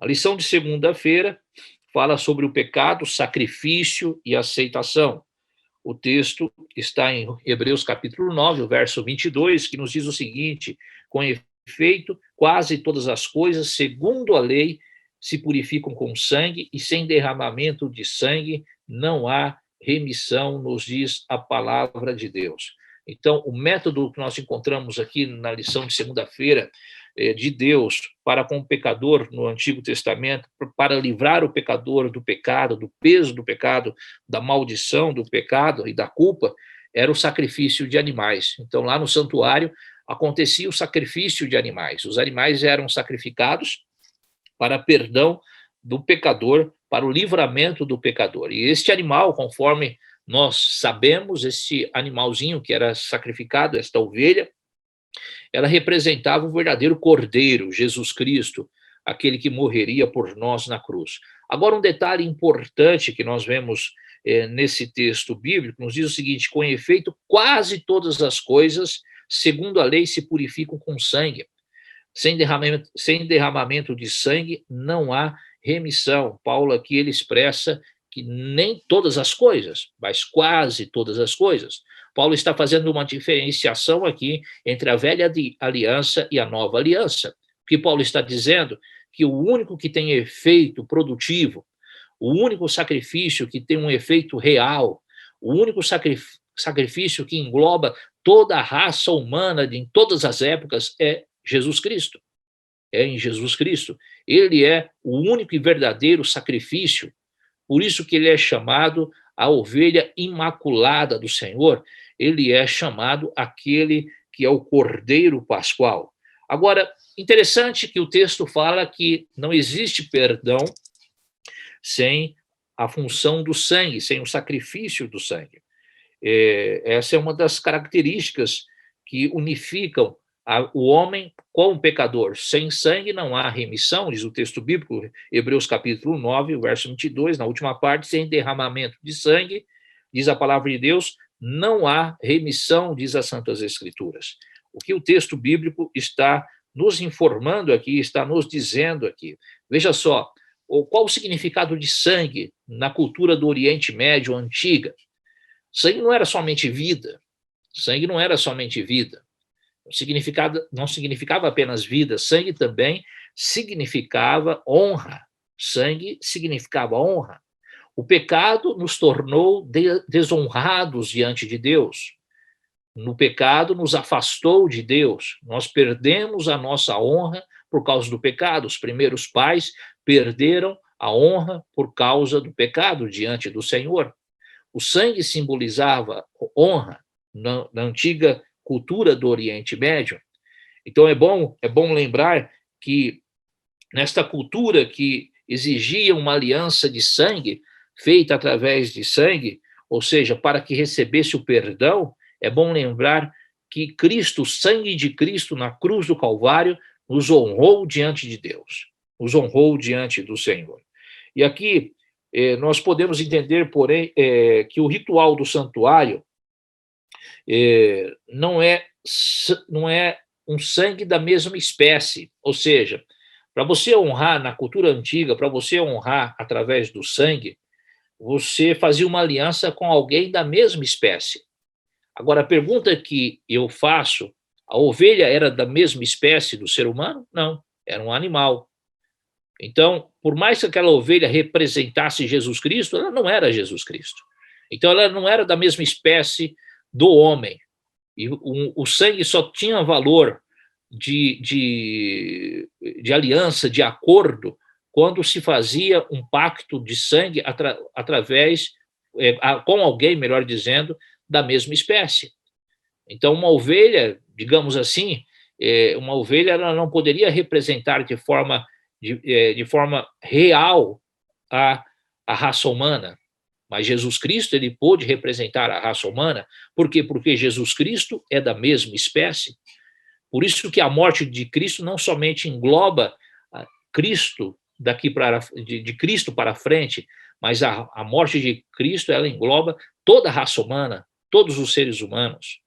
A lição de segunda-feira fala sobre o pecado, sacrifício e aceitação. O texto está em Hebreus capítulo 9, o verso 22, que nos diz o seguinte: com efeito, quase todas as coisas, segundo a lei, se purificam com sangue, e sem derramamento de sangue não há remissão, nos diz a palavra de Deus. Então, o método que nós encontramos aqui na lição de segunda-feira de Deus para com o pecador no Antigo Testamento, para livrar o pecador do pecado, do peso do pecado, da maldição do pecado e da culpa, era o sacrifício de animais. Então, lá no santuário, acontecia o sacrifício de animais. Os animais eram sacrificados para perdão do pecador, para o livramento do pecador. E este animal, conforme nós sabemos, este animalzinho que era sacrificado, esta ovelha, ela representava o verdadeiro cordeiro, Jesus Cristo, aquele que morreria por nós na cruz. Agora, um detalhe importante que nós vemos nesse texto bíblico, nos diz o seguinte: com efeito, quase todas as coisas, segundo a lei, se purificam com sangue. Sem derramamento de sangue não há remissão. Paulo aqui ele expressa que nem todas as coisas, mas quase todas as coisas. Paulo está fazendo uma diferenciação aqui entre a velha aliança e a nova aliança. O que Paulo está dizendo? Que o único que tem efeito produtivo, o único sacrifício que tem um efeito real, o único sacrifício que engloba toda a raça humana em todas as épocas é Jesus Cristo. É em Jesus Cristo. Ele é o único e verdadeiro sacrifício. Por isso que ele é chamado a ovelha imaculada do Senhor. Ele é chamado aquele que é o Cordeiro Pascual. Agora, interessante que o texto fala que não existe perdão sem a função do sangue, sem o sacrifício do sangue. Essa é uma das características que unificam o homem com o pecador. Sem sangue não há remissão, diz o texto bíblico, Hebreus capítulo 9, verso 22, na última parte: sem derramamento de sangue, diz a palavra de Deus, não há remissão, diz as Santas Escrituras. O que o texto bíblico está nos informando aqui, está nos dizendo aqui. Veja só, qual o significado de sangue na cultura do Oriente Médio antiga? Sangue não era somente vida, sangue não era somente vida. Não significava apenas vida, sangue também significava honra. Sangue significava honra. O pecado nos tornou desonrados diante de Deus. No pecado nos afastou de Deus. Nós perdemos a nossa honra por causa do pecado. Os primeiros pais perderam a honra por causa do pecado diante do Senhor. O sangue simbolizava honra na antiga cultura do Oriente Médio. Então é bom lembrar que nesta cultura que exigia uma aliança de sangue, feita através de sangue, ou seja, para que recebesse o perdão, é bom lembrar que Cristo, o sangue de Cristo na cruz do Calvário, nos honrou diante de Deus, nos honrou diante do Senhor. E aqui nós podemos entender, porém, que o ritual do santuário não é um sangue da mesma espécie, ou seja, para você honrar na cultura antiga, para você honrar através do sangue, você fazia uma aliança com alguém da mesma espécie. Agora, a pergunta que eu faço: a ovelha era da mesma espécie do ser humano? Não, era um animal. Então, por mais que aquela ovelha representasse Jesus Cristo, ela não era Jesus Cristo. Então, ela não era da mesma espécie do homem. E o sangue só tinha valor de aliança, de acordo, quando se fazia um pacto de sangue através, com alguém, melhor dizendo, da mesma espécie. Então, uma ovelha, digamos assim, uma ovelha ela não poderia representar de forma real a raça humana. Mas Jesus Cristo, ele pôde representar a raça humana. Por quê? Porque Jesus Cristo é da mesma espécie. Por isso que a morte de Cristo não somente engloba Cristo de Cristo para frente, mas a morte de Cristo, ela engloba toda a raça humana, todos os seres humanos,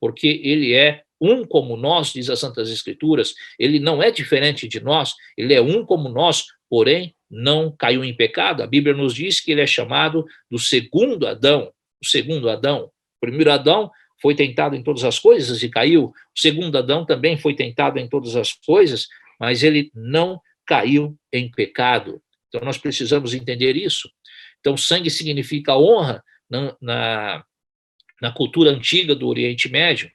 porque ele é um como nós, diz as Santas Escrituras, ele não é diferente de nós, ele é um como nós, porém não caiu em pecado. A Bíblia nos diz que ele é chamado do segundo Adão, o segundo Adão. O primeiro Adão foi tentado em todas as coisas e caiu. O segundo Adão também foi tentado em todas as coisas, mas ele não caiu em pecado. Então nós precisamos entender isso. Então sangue significa honra na cultura antiga do Oriente Médio,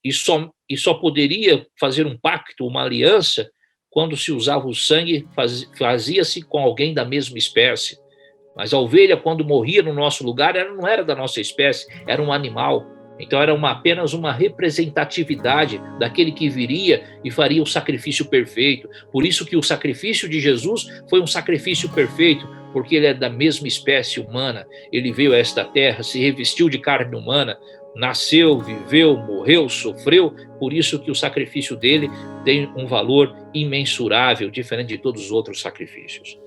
e só poderia fazer um pacto, uma aliança, quando se usava o sangue, fazia-se com alguém da mesma espécie. Mas a ovelha, quando morria no nosso lugar, ela não era da nossa espécie, era um animal. Então era apenas uma representatividade daquele que viria e faria o sacrifício perfeito. Por isso que o sacrifício de Jesus foi um sacrifício perfeito, porque ele é da mesma espécie humana. Ele veio a esta terra, se revestiu de carne humana, nasceu, viveu, morreu, sofreu. Por isso que o sacrifício dele tem um valor imensurável, diferente de todos os outros sacrifícios.